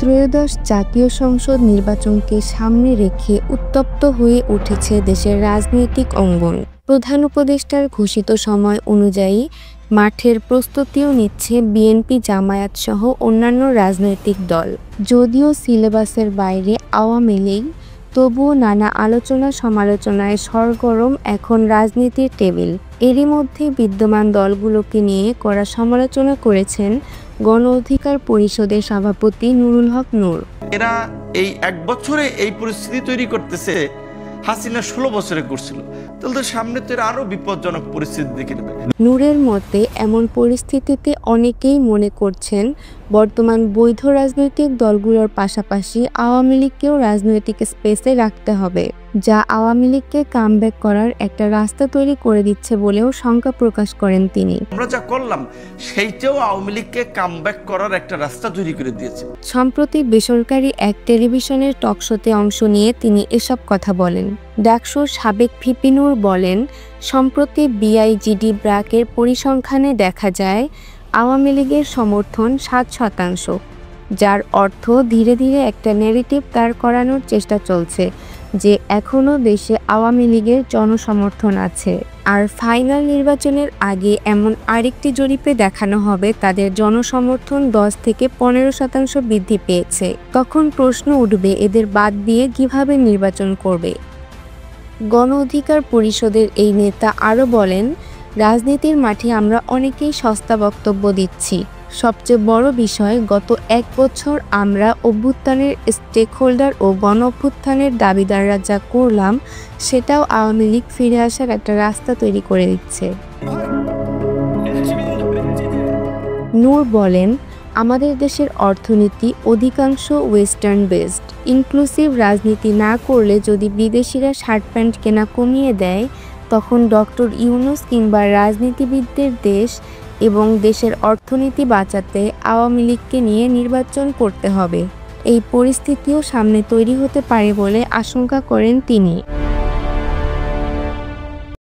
ত্রয়োদশ জাতীয় সংসদ নির্বাচনকে সামনে রেখে উত্তপ্ত হয়ে উঠেছে দেশের রাজনৈতিক অঙ্গন। প্রধান উপদেষ্টার ঘোষিত সময় অনুযায়ী মাঠের প্রস্তুতিও নিচ্ছে বিএনপি, জামায়াত সহ অন্যান্য রাজনৈতিক দল। যদিও সিলেবাসের বাইরে আওয়ামী লীগ, তবুও নানা আলোচনা সমালোচনায় সরগরম এখন রাজনীতির টেবিল। এরই মধ্যে বিদ্যমান দলগুলোকে নিয়ে কড়া সমালোচনা করেছেন গণ অধিকার পরিষদের সভাপতি নুরুল হক নূর। এরা এই এক বছরে এই পরিস্থিতি তৈরি করতেছে, হাসিনা 16 বছরে করছিল, তাহলে সামনে তো আরো বিপজ্জনক পরিস্থিতি দেখে নেবে। নূরের মতে এমন পরিস্থিতিতে অনেকেই মনে করছেন বর্তমান বৈধ রাজনৈতিক দলগুলোর পাশাপাশি আওয়ামী লীগকেও রাজনৈতিক স্পেসে রাখতে হবে, যা আওয়ামী লীগকে কামব্যাক করার একটা রাস্তা তৈরি করে দিচ্ছে বলেও শঙ্কা প্রকাশ করেন তিনি। আমরা যা করলাম সেইটাও আওয়ামী লীগকে কামব্যাক করার একটা রাস্তা তৈরি করে দিয়েছে। সম্প্রতি বেসরকারি এক টেলিভিশনের টকশোতে অংশ নিয়ে তিনি এসব কথা বলেন। ডাকসুর সাবেক ভিপি নূর বলেন, সম্প্রতি বিআইজিডি ব্র্যাকের পরিসংখ্যানে দেখা যায় আওয়ামী লীগের সমর্থন 7%, যার অর্থ ধীরে ধীরে একটা ন্যারেটিভ দাঁড় করানোর চেষ্টা চলছে যে এখনও দেশে আওয়ামী লীগের জনসমর্থন আছে। আর ফাইনাল নির্বাচনের আগে এমন আরেকটি জরিপে দেখানো হবে তাদের জনসমর্থন 10 থেকে 15% বৃদ্ধি পেয়েছে। তখন প্রশ্ন উঠবে এদের বাদ দিয়ে কিভাবে নির্বাচন করবে। গণ অধিকার পরিষদের এই নেতা আরও বলেন, রাজনীতির মাঠে আমরা অনেকেই সস্তা বক্তব্য দিচ্ছি। সবচেয়ে বড় বিষয়, গত 1 বছর আমরা অভ্যুত্থানের স্টেকহোল্ডার ও গণ অভ্যুত্থানের দাবিদাররা যা করলাম সেটাও আওয়ামী লীগ ফিরে আসার একটা রাস্তা তৈরি করে দিচ্ছে। নূর বলেন, আমাদের দেশের অর্থনীতি অধিকাংশ ওয়েস্টার্ন বেসড। ইনক্লুসিভ রাজনীতি না করলে যদি বিদেশিরা শার্ট প্যান্ট কেনা কমিয়ে দেয়, তখন ডক্টর ইউনূস কিংবা রাজনীতিবিদদের দেশ এবং দেশের অর্থনীতি বাঁচাতে আওয়ামী লীগকে নিয়ে নির্বাচন করতে হবে। এই পরিস্থিতিও সামনে তৈরি হতে পারে বলে আশঙ্কা করেন তিনি।